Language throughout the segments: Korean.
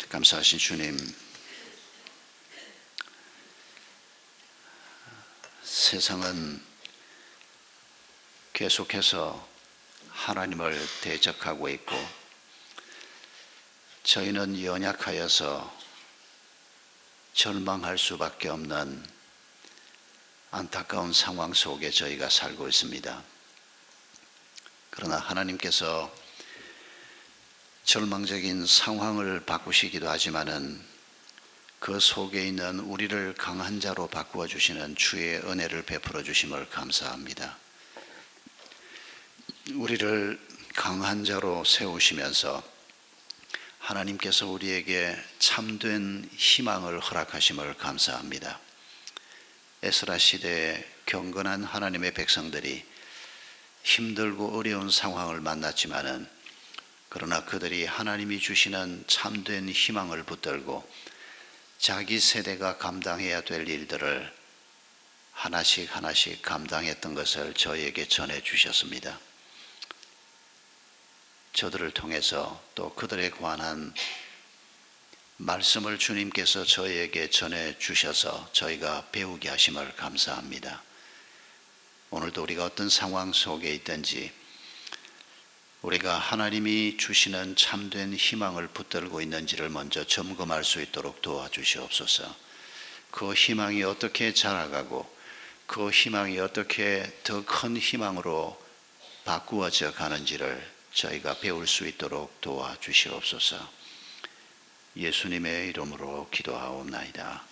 감사하신 주님, 세상은 계속해서 하나님을 대적하고 있고 저희는 연약하여서 절망할 수밖에 없는 안타까운 상황 속에 저희가 살고 있습니다. 그러나 하나님께서 절망적인 상황을 바꾸시기도 하지만은 그 속에 있는 우리를 강한 자로 바꾸어 주시는 주의 은혜를 베풀어 주심을 감사합니다. 우리를 강한 자로 세우시면서 하나님께서 우리에게 참된 희망을 허락하심을 감사합니다. 에스라 시대에 경건한 하나님의 백성들이 힘들고 어려운 상황을 만났지만은 그러나 그들이 하나님이 주시는 참된 희망을 붙들고 자기 세대가 감당해야 될 일들을 하나씩 하나씩 감당했던 것을 저에게 전해 주셨습니다. 저들을 통해서 또 그들에 관한 말씀을 주님께서 저에게 전해 주셔서 저희가 배우게 하심을 감사합니다. 오늘도 우리가 어떤 상황 속에 있든지 우리가 하나님이 주시는 참된 희망을 붙들고 있는지를 먼저 점검할 수 있도록 도와주시옵소서. 그 희망이 어떻게 자라가고 그 희망이 어떻게 더 큰 희망으로 바꾸어져 가는지를 저희가 배울 수 있도록 도와주시옵소서. 예수님의 이름으로 기도하옵나이다.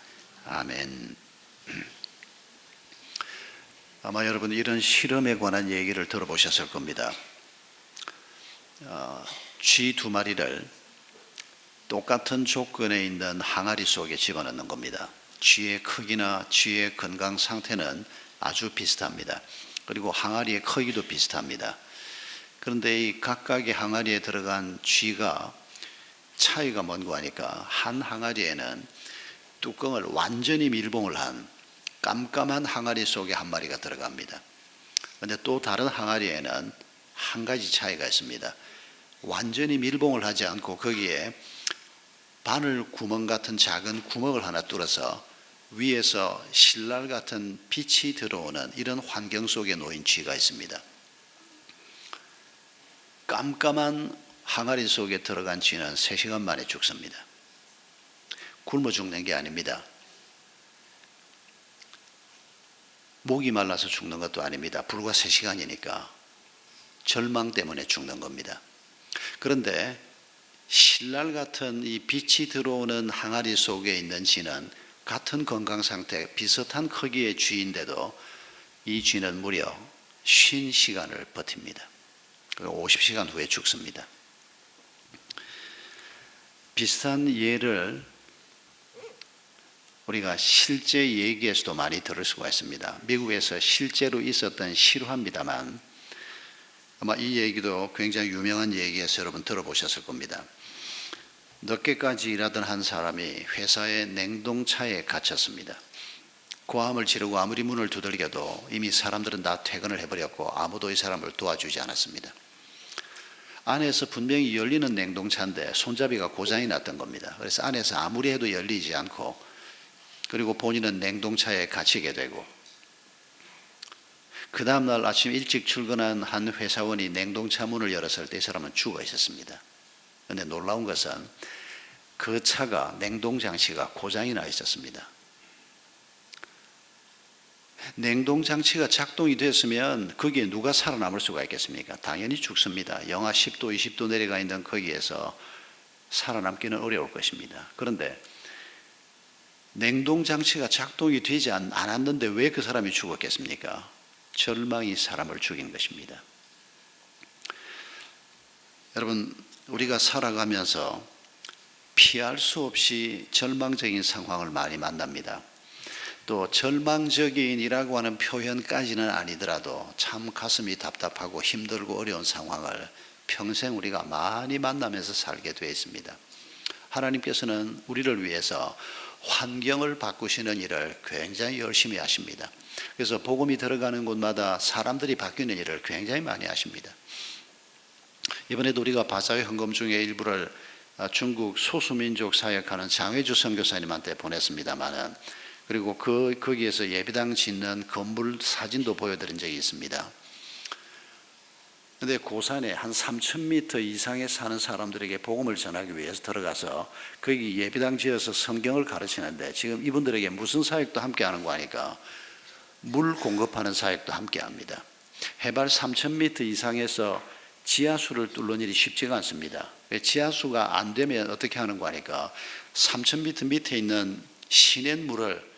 아멘. 아마 여러분 이런 실험에 관한 얘기를 들어보셨을 겁니다. 쥐 두 마리를 똑같은 조건에 있는 항아리 속에 집어넣는 겁니다. 쥐의 크기나 쥐의 건강 상태는 아주 비슷합니다. 그리고 항아리의 크기도 비슷합니다. 그런데 이 각각의 항아리에 들어간 쥐가 차이가 뭔고 하니까 한 항아리에는 뚜껑을 완전히 밀봉을 한 깜깜한 항아리 속에 한 마리가 들어갑니다. 그런데 또 다른 항아리에는 한 가지 차이가 있습니다. 완전히 밀봉을 하지 않고 거기에 바늘 구멍 같은 작은 구멍을 하나 뚫어서 위에서 실날 같은 빛이 들어오는 이런 환경 속에 놓인 쥐가 있습니다. 깜깜한 항아리 속에 들어간 쥐는 3시간 만에 죽습니다. 굶어 죽는 게 아닙니다. 목이 말라서 죽는 것도 아닙니다. 불과 3시간이니까 절망 때문에 죽는 겁니다. 그런데 실날 같은 이 빛이 들어오는 항아리 속에 있는 쥐는 같은 건강 상태, 비슷한 크기의 쥐인데도 이 쥐는 무려 50시간을 버팁니다. 그리고 50시간 후에 죽습니다. 비슷한 예를 우리가 실제 얘기에서도 많이 들을 수가 있습니다. 미국에서 실제로 있었던 실화입니다만 아마 이 얘기도 굉장히 유명한 얘기에서 여러분 들어보셨을 겁니다. 늦게까지 일하던 한 사람이 회사의 냉동차에 갇혔습니다. 고함을 지르고 아무리 문을 두들겨도 이미 사람들은 다 퇴근을 해버렸고 아무도 이 사람을 도와주지 않았습니다. 안에서 분명히 열리는 냉동차인데 손잡이가 고장이 났던 겁니다. 그래서 안에서 아무리 해도 열리지 않고 그리고 본인은 냉동차에 갇히게 되고 그 다음날 아침 일찍 출근한 한 회사원이 냉동차 문을 열었을 때 이 사람은 죽어 있었습니다. 그런데 놀라운 것은 그 차가 냉동장치가 고장이 나 있었습니다. 냉동장치가 작동이 됐으면 거기에 누가 살아남을 수가 있겠습니까? 당연히 죽습니다. 영하 10도, 20도 내려가 있는 거기에서 살아남기는 어려울 것입니다. 그런데 냉동장치가 작동이 되지 않았는데 왜 그 사람이 죽었겠습니까? 절망이 사람을 죽인 것입니다. 여러분, 우리가 살아가면서 피할 수 없이 절망적인 상황을 많이 만납니다. 또 절망적인이라고 하는 표현까지는 아니더라도 참 가슴이 답답하고 힘들고 어려운 상황을 평생 우리가 많이 만나면서 살게 되어 있습니다. 하나님께서는 우리를 위해서 환경을 바꾸시는 일을 굉장히 열심히 하십니다. 그래서 복음이 들어가는 곳마다 사람들이 바뀌는 일을 굉장히 많이 하십니다. 이번에도 우리가 바사의 헌금 중에 일부를 중국 소수민족 사역하는 장회주 선교사님한테 보냈습니다만은, 그리고 거기에서 예배당 짓는 건물 사진도 보여드린 적이 있습니다. 근데 고산에 한 3,000m 이상에 사는 사람들에게 복음을 전하기 위해서 들어가서 거기 예배당 지어서 성경을 가르치는데, 지금 이분들에게 무슨 사역도 함께 하는 거 아니까 물 공급하는 사역도 함께 합니다. 해발 3,000m 이상에서 지하수를 뚫는 일이 쉽지가 않습니다. 지하수가 안 되면 어떻게 하는 거 하니까 3,000m 밑에 있는 시냇물을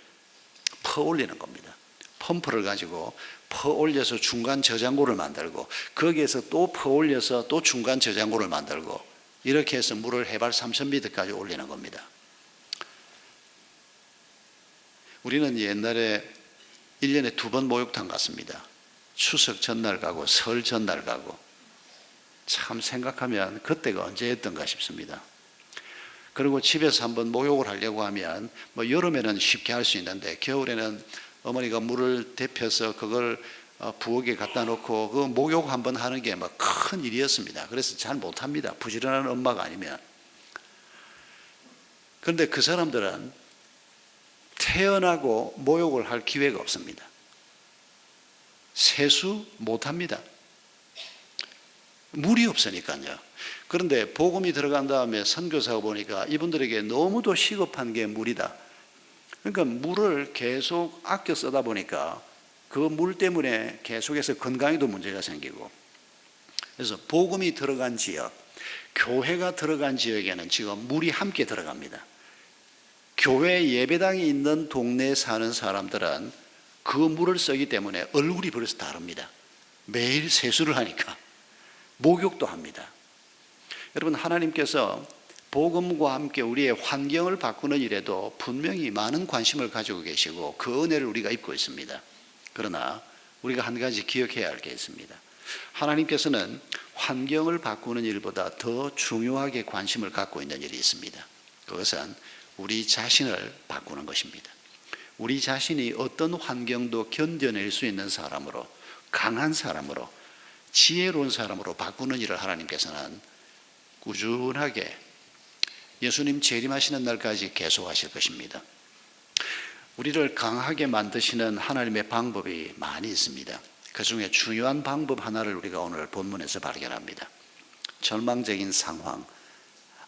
퍼올리는 겁니다. 펌프를 가지고 퍼올려서 중간 저장고를 만들고, 거기에서 또 퍼올려서 또 중간 저장고를 만들고, 이렇게 해서 물을 해발 3,000m까지 올리는 겁니다. 우리는 옛날에 1년에 2번 목욕탕 갔습니다. 추석 전날 가고 설 전날 가고. 참 생각하면 그때가 언제였던가 싶습니다. 그리고 집에서 한번 목욕을 하려고 하면 여름에는 쉽게 할 수 있는데, 겨울에는 어머니가 물을 데펴서 그걸 부엌에 갖다 놓고 그 목욕 한번 하는 게 큰 일이었습니다. 그래서 잘 못합니다. 부지런한 엄마가 아니면. 그런데 그 사람들은 태어나고 목욕을 할 기회가 없습니다. 세수 못합니다. 물이 없으니까요. 그런데 복음이 들어간 다음에 선교사가 보니까 이분들에게 너무도 시급한 게 물이다. 그러니까 물을 계속 아껴 쓰다 보니까 그 물 때문에 계속해서 건강에도 문제가 생기고, 그래서 복음이 들어간 지역, 교회가 들어간 지역에는 지금 물이 함께 들어갑니다. 교회 예배당이 있는 동네에 사는 사람들은 그 물을 쓰기 때문에 얼굴이 벌써 다릅니다. 매일 세수를 하니까 목욕도 합니다. 여러분, 하나님께서 복음과 함께 우리의 환경을 바꾸는 일에도 분명히 많은 관심을 가지고 계시고 그 은혜를 우리가 입고 있습니다. 그러나 우리가 한 가지 기억해야 할 게 있습니다. 하나님께서는 환경을 바꾸는 일보다 더 중요하게 관심을 갖고 있는 일이 있습니다. 그것은 우리 자신을 바꾸는 것입니다. 우리 자신이 어떤 환경도 견뎌낼 수 있는 사람으로, 강한 사람으로, 지혜로운 사람으로 바꾸는 일을 하나님께서는 꾸준하게 예수님 재림하시는 날까지 계속하실 것입니다. 우리를 강하게 만드시는 하나님의 방법이 많이 있습니다. 그 중에 중요한 방법 하나를 우리가 오늘 본문에서 발견합니다. 절망적인 상황,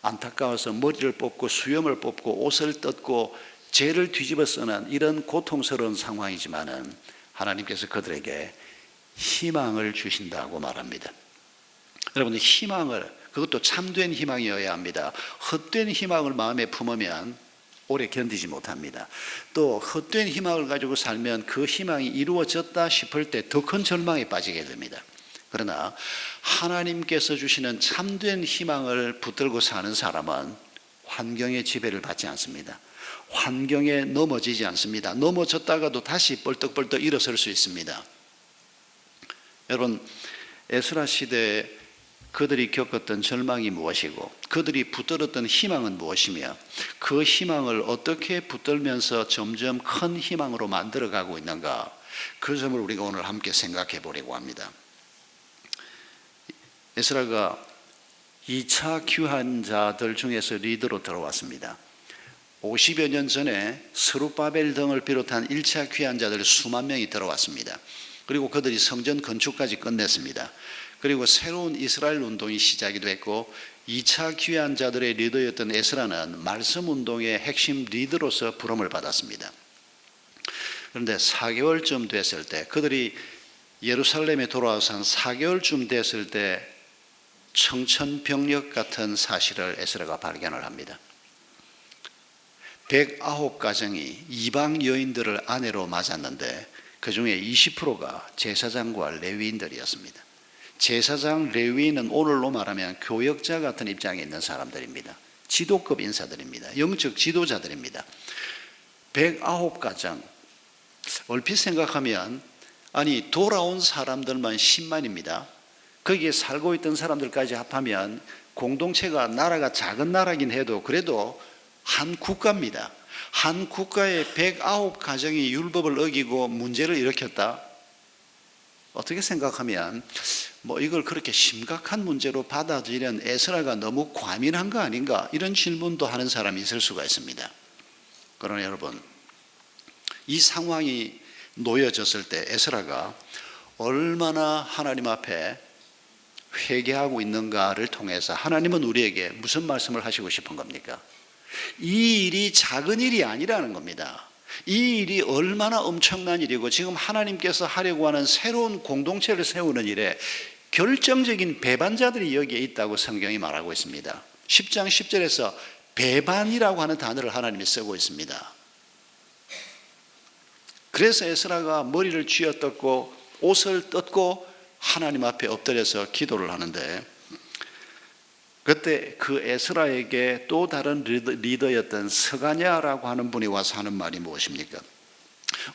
안타까워서 머리를 뽑고 수염을 뽑고 옷을 뜯고 죄를 뒤집어 쓰는 이런 고통스러운 상황이지만은 하나님께서 그들에게 희망을 주신다고 말합니다. 여러분, 희망을, 그것도 참된 희망이어야 합니다. 헛된 희망을 마음에 품으면 오래 견디지 못합니다. 또 헛된 희망을 가지고 살면 그 희망이 이루어졌다 싶을 때 더 큰 절망에 빠지게 됩니다. 그러나 하나님께서 주시는 참된 희망을 붙들고 사는 사람은 환경의 지배를 받지 않습니다. 환경에 넘어지지 않습니다. 넘어졌다가도 다시 벌떡벌떡 일어설 수 있습니다. 여러분, 에스라 시대에 그들이 겪었던 절망이 무엇이고 그들이 붙들었던 희망은 무엇이며 그 희망을 어떻게 붙들면서 점점 큰 희망으로 만들어가고 있는가, 그 점을 우리가 오늘 함께 생각해 보려고 합니다. 에스라가 2차 귀환자들 중에서 리더로 들어왔습니다. 50여 년 전에 스룹바벨 등을 비롯한 1차 귀환자들 수만 명이 들어왔습니다. 그리고 그들이 성전 건축까지 끝냈습니다. 그리고 새로운 이스라엘 운동이 시작이 됐고 2차 귀환자들의 리더였던 에스라는 말씀 운동의 핵심 리더로서 부름을 받았습니다. 그런데 4개월쯤 됐을 때, 그들이 예루살렘에 돌아와서 한 4개월쯤 됐을 때 청천벽력 같은 사실을 에스라가 발견을 합니다. 109가정이 이방 여인들을 아내로 맞았는데 그 중에 20%가 제사장과 레위인들이었습니다. 제사장, 레위인은 오늘로 말하면 교역자 같은 입장에 있는 사람들입니다. 지도급 인사들입니다. 영적 지도자들입니다. 109가정, 얼핏 생각하면 아니 돌아온 사람들만 10만입니다. 거기에 살고 있던 사람들까지 합하면 공동체가, 나라가 작은 나라긴 해도 그래도 한 국가입니다. 한 국가의 109가정이 율법을 어기고 문제를 일으켰다. 어떻게 생각하면 이걸 그렇게 심각한 문제로 받아들이는 에스라가 너무 과민한 거 아닌가, 이런 질문도 하는 사람이 있을 수가 있습니다. 그러나 여러분, 이 상황이 놓여졌을 때 에스라가 얼마나 하나님 앞에 회개하고 있는가를 통해서 하나님은 우리에게 무슨 말씀을 하시고 싶은 겁니까? 이 일이 작은 일이 아니라는 겁니다. 이 일이 얼마나 엄청난 일이고 지금 하나님께서 하려고 하는 새로운 공동체를 세우는 일에 결정적인 배반자들이 여기에 있다고 성경이 말하고 있습니다. 10장 10절에서 배반이라고 하는 단어를 하나님이 쓰고 있습니다. 그래서 에스라가 머리를 쥐어뜯고 옷을 뜯고 하나님 앞에 엎드려서 기도를 하는데, 그때 그 에스라에게 또 다른 리더였던 스가냐라고 하는 분이 와서 하는 말이 무엇입니까?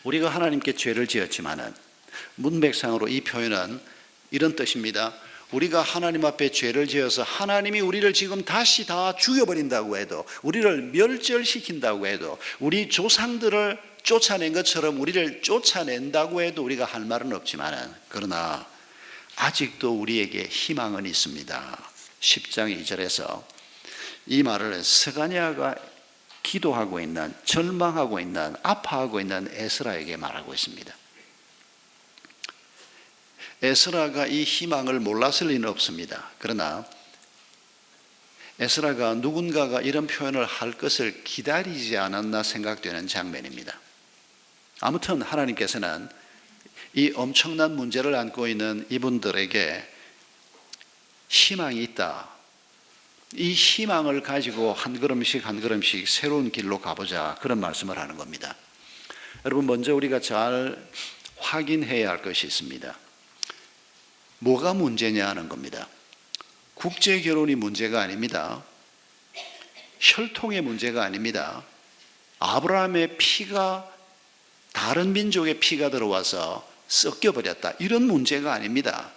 우리가 하나님께 죄를 지었지만은, 문맥상으로 이 표현은 이런 뜻입니다. 우리가 하나님 앞에 죄를 지어서 하나님이 우리를 지금 다시 다 죽여버린다고 해도, 우리를 멸절시킨다고 해도, 우리 조상들을 쫓아낸 것처럼 우리를 쫓아낸다고 해도 우리가 할 말은 없지만은, 그러나 아직도 우리에게 희망은 있습니다. 10장 2절에서 이 말을 스가냐가 기도하고 있는, 절망하고 있는, 아파하고 있는 에스라에게 말하고 있습니다. 에스라가 이 희망을 몰랐을 리는 없습니다. 그러나 에스라가 누군가가 이런 표현을 할 것을 기다리지 않았나 생각되는 장면입니다. 아무튼 하나님께서는 이 엄청난 문제를 안고 있는 이분들에게 희망이 있다. 이 희망을 가지고 한 걸음씩 한 걸음씩 새로운 길로 가보자, 그런 말씀을 하는 겁니다. 여러분, 먼저 우리가 잘 확인해야 할 것이 있습니다. 뭐가 문제냐 하는 겁니다. 국제 결혼이 문제가 아닙니다. 혈통의 문제가 아닙니다. 아브라함의 피가 다른 민족의 피가 들어와서 섞여버렸다, 이런 문제가 아닙니다.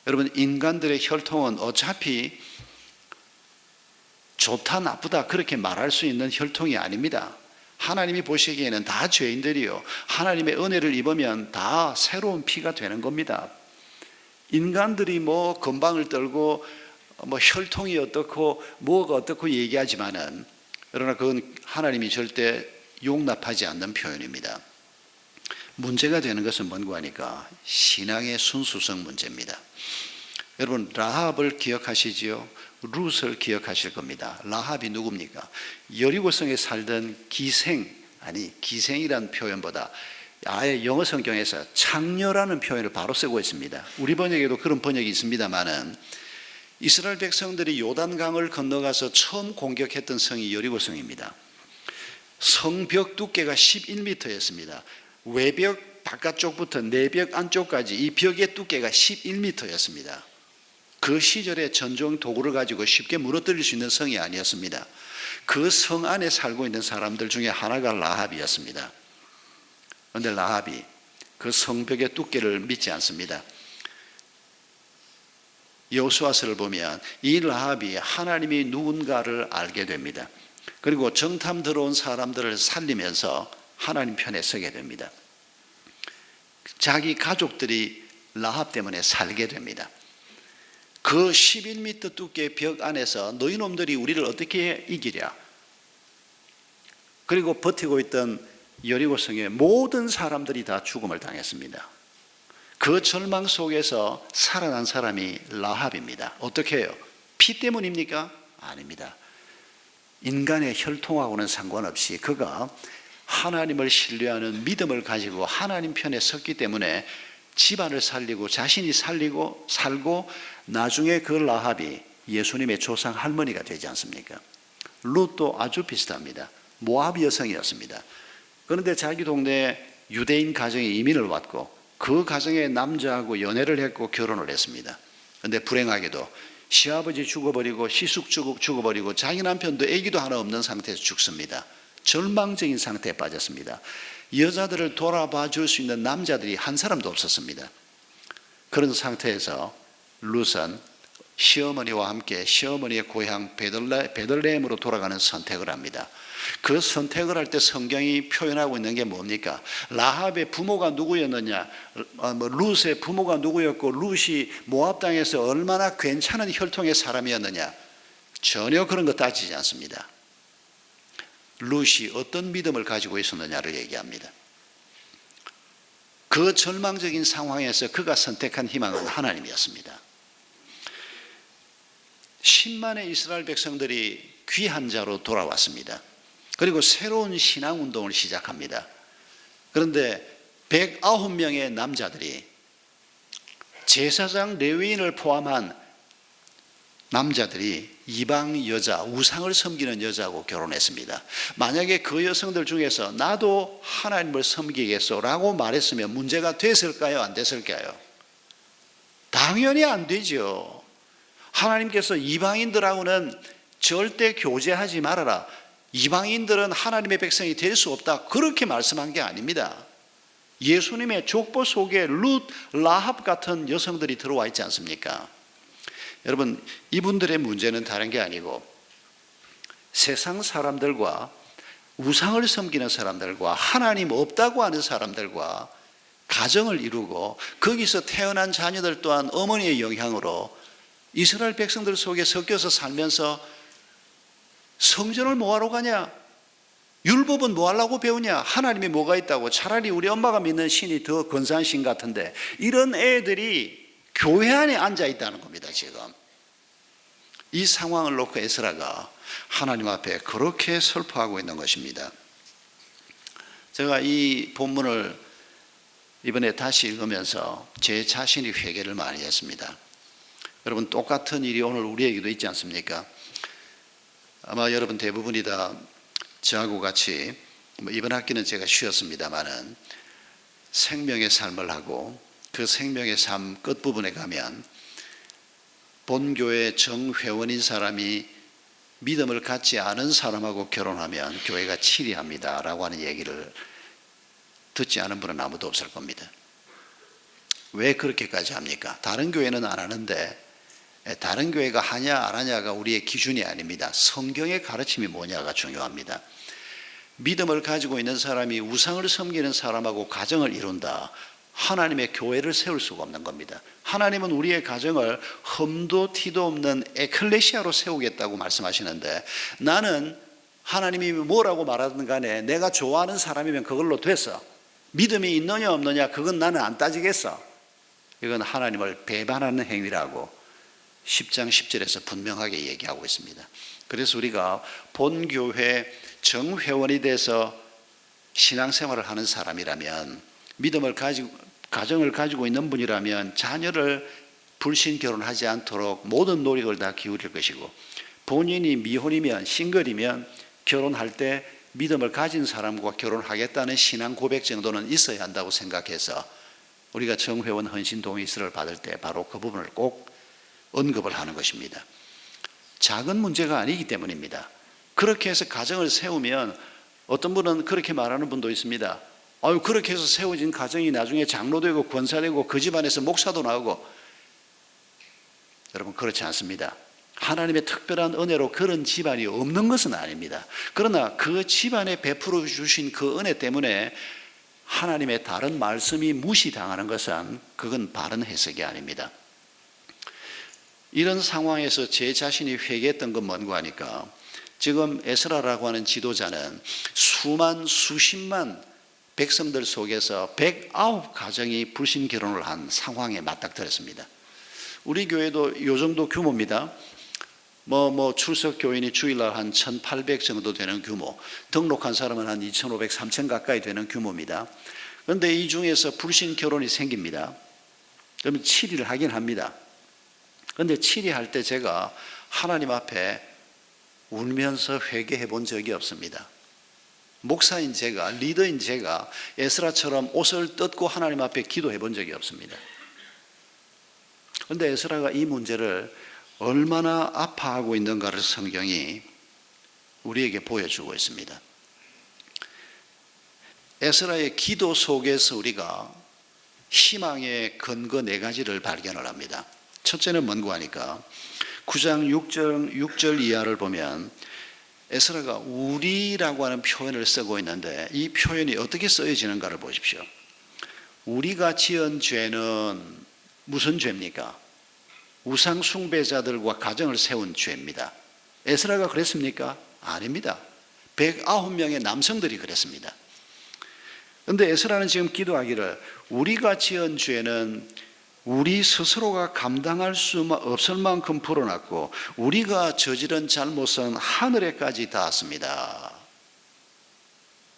여러분, 인간들의 혈통은 어차피 좋다 나쁘다 그렇게 말할 수 있는 혈통이 아닙니다. 하나님이 보시기에는 다 죄인들이요, 하나님의 은혜를 입으면 다 새로운 피가 되는 겁니다. 인간들이 건방을 떨고 혈통이 어떻고 뭐가 어떻고 얘기하지만은, 그러나 그건 하나님이 절대 용납하지 않는 표현입니다. 문제가 되는 것은 뭔가 하니까 신앙의 순수성 문제입니다. 여러분, 라합을 기억하시지요? 룻을 기억하실 겁니다. 라합이 누굽니까? 여리고성에 살던 기생이라는 표현보다 아예 영어 성경에서 창녀라는 표현을 바로 쓰고 있습니다. 우리 번역에도 그런 번역이 있습니다만은, 이스라엘 백성들이 요단강을 건너가서 처음 공격했던 성이 여리고성입니다. 성벽 두께가 11m였습니다. 외벽 바깥쪽부터 내벽 안쪽까지 이 벽의 두께가 11m였습니다. 그 시절에 전종 도구를 가지고 쉽게 무너뜨릴 수 있는 성이 아니었습니다. 그 성 안에 살고 있는 사람들 중에 하나가 라합이었습니다. 그런데 라합이 그 성벽의 두께를 믿지 않습니다. 여호수아서를 보면 이 라합이 하나님이 누군가를 알게 됩니다. 그리고 정탐 들어온 사람들을 살리면서 하나님 편에 서게 됩니다. 자기 가족들이 라합 때문에 살게 됩니다. 그 11m 두께의 벽 안에서 너희놈들이 우리를 어떻게 이기랴. 그리고 버티고 있던 여리고성의 모든 사람들이 다 죽음을 당했습니다. 그 절망 속에서 살아난 사람이 라합입니다. 어떻게 해요? 피 때문입니까? 아닙니다. 인간의 혈통하고는 상관없이 그가 하나님을 신뢰하는 믿음을 가지고 하나님 편에 섰기 때문에 집안을 살리고 자신이 살고 나중에 그 라합이 예수님의 조상 할머니가 되지 않습니까? 룻도 아주 비슷합니다. 모압 여성이었습니다. 그런데 자기 동네에 유대인 가정에 이민을 왔고 그 가정의 남자하고 연애를 했고 결혼을 했습니다. 그런데 불행하게도 시아버지 죽어버리고 시숙 죽어버리고 자기 남편도 아기도 하나 없는 상태에서 죽습니다. 절망적인 상태에 빠졌습니다. 여자들을 돌아봐 줄 수 있는 남자들이 한 사람도 없었습니다. 그런 상태에서 룻은 시어머니와 함께 시어머니의 고향 베들레헴으로 돌아가는 선택을 합니다. 그 선택을 할 때 성경이 표현하고 있는 게 뭡니까? 라합의 부모가 누구였느냐? 룻의 부모가 누구였고 룻이 모압 땅에서 얼마나 괜찮은 혈통의 사람이었느냐? 전혀 그런 거 따지지 않습니다. 룻이 어떤 믿음을 가지고 있었느냐를 얘기합니다. 그 절망적인 상황에서 그가 선택한 희망은 하나님이었습니다. 10만의 이스라엘 백성들이 귀한 자로 돌아왔습니다. 그리고 새로운 신앙운동을 시작합니다. 그런데 109명의 남자들이 제사장 레위인을 포함한 남자들이 이방 여자, 우상을 섬기는 여자하고 결혼했습니다. 만약에 그 여성들 중에서 나도 하나님을 섬기겠소라고 말했으면 문제가 됐을까요? 안 됐을까요? 당연히 안 되죠. 하나님께서 이방인들하고는 절대 교제하지 말아라. 이방인들은 하나님의 백성이 될 수 없다. 그렇게 말씀한 게 아닙니다. 예수님의 족보 속에 룻, 라합 같은 여성들이 들어와 있지 않습니까? 여러분, 이분들의 문제는 다른 게 아니고 세상 사람들과 우상을 섬기는 사람들과 하나님 없다고 하는 사람들과 가정을 이루고 거기서 태어난 자녀들 또한 어머니의 영향으로 이스라엘 백성들 속에 섞여서 살면서 성전을 뭐하러 가냐? 율법은 뭐하려고 배우냐? 하나님이 뭐가 있다고? 차라리 우리 엄마가 믿는 신이 더 근사한 신 같은데, 이런 애들이 교회 안에 앉아 있다는 겁니다. 지금 이 상황을 놓고 에스라가 하나님 앞에 그렇게 설포하고 있는 것입니다. 제가 이 본문을 이번에 다시 읽으면서 제 자신이 회개를 많이 했습니다. 여러분, 똑같은 일이 오늘 우리에게도 있지 않습니까? 아마 여러분 대부분이 다 저하고 같이 이번 학기는 제가 쉬었습니다마는 생명의 삶을 하고 그 생명의 삶 끝부분에 가면 본교회 정회원인 사람이 믿음을 갖지 않은 사람하고 결혼하면 교회가 치리합니다 라고 하는 얘기를 듣지 않은 분은 아무도 없을 겁니다. 왜 그렇게까지 합니까? 다른 교회는 안 하는데 다른 교회가 하냐 안 하냐가 우리의 기준이 아닙니다. 성경의 가르침이 뭐냐가 중요합니다. 믿음을 가지고 있는 사람이 우상을 섬기는 사람하고 가정을 이룬다. 하나님의 교회를 세울 수가 없는 겁니다. 하나님은 우리의 가정을 흠도 티도 없는 에클레시아로 세우겠다고 말씀하시는데, 나는 하나님이 뭐라고 말하든 간에 내가 좋아하는 사람이면 그걸로 됐어. 믿음이 있느냐 없느냐 그건 나는 안 따지겠어. 이건 하나님을 배반하는 행위라고 10장 10절에서 분명하게 얘기하고 있습니다. 그래서 우리가 본교회 정회원이 돼서 신앙생활을 하는 사람이라면, 믿음을 가지고 가정을 가지고 있는 분이라면 자녀를 불신 결혼하지 않도록 모든 노력을 다 기울일 것이고, 본인이 미혼이면 싱글이면 결혼할 때 믿음을 가진 사람과 결혼하겠다는 신앙 고백 정도는 있어야 한다고 생각해서 우리가 정회원 헌신 동의서를 받을 때 바로 그 부분을 꼭 언급을 하는 것입니다. 작은 문제가 아니기 때문입니다. 그렇게 해서 가정을 세우면, 어떤 분은 그렇게 말하는 분도 있습니다. 그렇게 해서 세워진 가정이 나중에 장로되고 권사되고 그 집안에서 목사도 나오고. 여러분, 그렇지 않습니다. 하나님의 특별한 은혜로 그런 집안이 없는 것은 아닙니다. 그러나 그 집안에 베풀어 주신 그 은혜 때문에 하나님의 다른 말씀이 무시당하는 것은 그건 바른 해석이 아닙니다. 이런 상황에서 제 자신이 회개했던 건 뭔가 하니까, 지금 에스라라고 하는 지도자는 수십만 백성들 속에서 109가정이 불신 결혼을 한 상황에 맞닥뜨렸습니다. 우리 교회도 요 정도 규모입니다. 출석 교인이 주일날 한 1,800 정도 되는 규모, 등록한 사람은 한 2,500, 3,000 가까이 되는 규모입니다. 그런데 이 중에서 불신 결혼이 생깁니다. 그러면 치리를 하긴 합니다. 그런데 치리할 때 제가 하나님 앞에 울면서 회개해 본 적이 없습니다. 목사인 제가, 리더인 제가 에스라처럼 옷을 뜯고 하나님 앞에 기도해 본 적이 없습니다. 그런데 에스라가 이 문제를 얼마나 아파하고 있는가를 성경이 우리에게 보여주고 있습니다. 에스라의 기도 속에서 우리가 희망의 근거 4가지를 발견을 합니다. 첫째는 뭔고 하니까 9장 6절 이하를 보면 에스라가 우리라고 하는 표현을 쓰고 있는데 이 표현이 어떻게 쓰여지는가를 보십시오. 우리가 지은 죄는 무슨 죄입니까? 우상 숭배자들과 가정을 세운 죄입니다. 에스라가 그랬습니까? 아닙니다. 109명의 남성들이 그랬습니다. 그런데 에스라는 지금 기도하기를 우리가 지은 죄는 우리 스스로가 감당할 수 없을 만큼 불어났고 우리가 저지른 잘못은 하늘에까지 닿았습니다.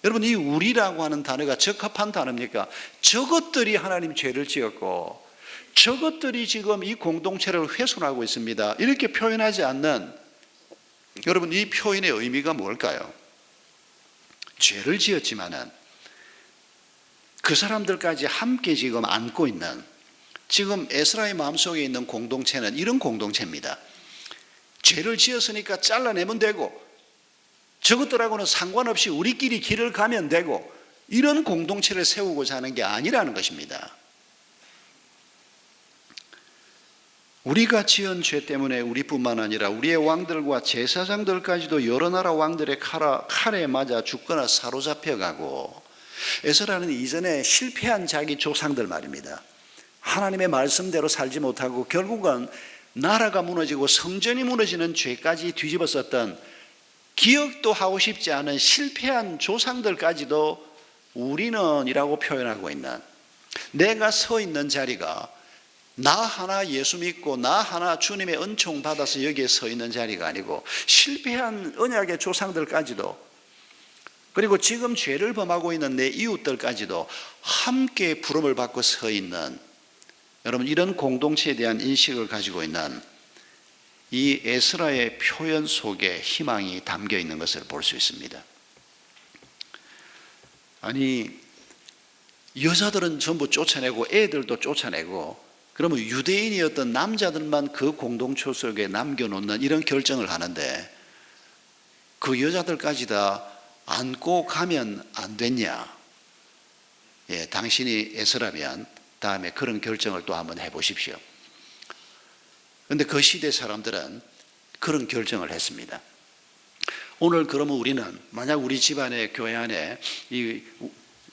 여러분, 이 우리라고 하는 단어가 적합한 단어입니까? 저것들이 하나님 죄를 지었고 저것들이 지금 이 공동체를 훼손하고 있습니다. 이렇게 표현하지 않는, 여러분, 이 표현의 의미가 뭘까요? 죄를 지었지만은 그 사람들까지 함께 지금 안고 있는, 지금 에스라의 마음속에 있는 공동체는 이런 공동체입니다. 죄를 지었으니까 잘라내면 되고 저것들하고는 상관없이 우리끼리 길을 가면 되고, 이런 공동체를 세우고자 하는 게 아니라는 것입니다. 우리가 지은 죄 때문에 우리뿐만 아니라 우리의 왕들과 제사장들까지도 여러 나라 왕들의 칼에 맞아 죽거나 사로잡혀가고, 에스라는 이전에 실패한 자기 조상들 말입니다. 하나님의 말씀대로 살지 못하고 결국은 나라가 무너지고 성전이 무너지는 죄까지 뒤집었었던, 기억도 하고 싶지 않은 실패한 조상들까지도 우리는 이라고 표현하고 있는, 내가 서 있는 자리가 나 하나 예수 믿고 나 하나 주님의 은총 받아서 여기에 서 있는 자리가 아니고 실패한 언약의 조상들까지도, 그리고 지금 죄를 범하고 있는 내 이웃들까지도 함께 부름을 받고 서 있는, 여러분, 이런 공동체에 대한 인식을 가지고 있는 이 에스라의 표현 속에 희망이 담겨 있는 것을 볼 수 있습니다. 아니, 여자들은 전부 쫓아내고 애들도 쫓아내고, 그러면 유대인이었던 남자들만 그 공동체 속에 남겨놓는 이런 결정을 하는데 그 여자들까지 다 안고 가면 안 됐냐? 예, 당신이 에스라면 다음에 그런 결정을 또 한번 해보십시오. 그런데 그 시대 사람들은 그런 결정을 했습니다. 오늘 그러면 우리는 만약 우리 집안에, 교회 안에 이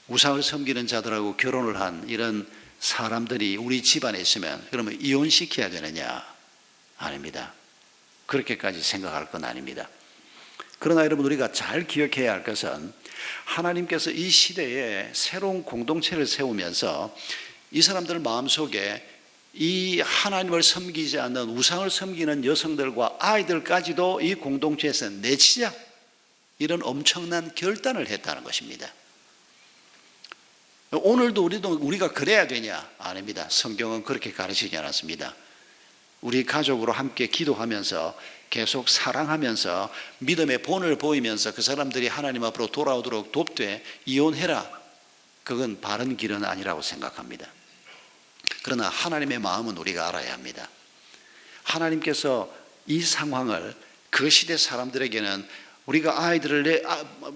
우상을 섬기는 자들하고 결혼을 한 이런 사람들이 우리 집안에 있으면 그러면 이혼시켜야 되느냐? 아닙니다. 그렇게까지 생각할 건 아닙니다. 그러나 여러분, 우리가 잘 기억해야 할 것은 하나님께서 이 시대에 새로운 공동체를 세우면서 이 사람들 마음속에 이 하나님을 섬기지 않는 우상을 섬기는 여성들과 아이들까지도 이 공동체에서 내치자, 이런 엄청난 결단을 했다는 것입니다. 오늘도 우리가 그래야 되냐? 아닙니다. 성경은 그렇게 가르치지 않았습니다. 우리 가족으로 함께 기도하면서 계속 사랑하면서 믿음의 본을 보이면서 그 사람들이 하나님 앞으로 돌아오도록 돕되 이혼해라, 그건 바른 길은 아니라고 생각합니다. 그러나 하나님의 마음은 우리가 알아야 합니다. 하나님께서 이 상황을 그 시대 사람들에게는 우리가 아이들을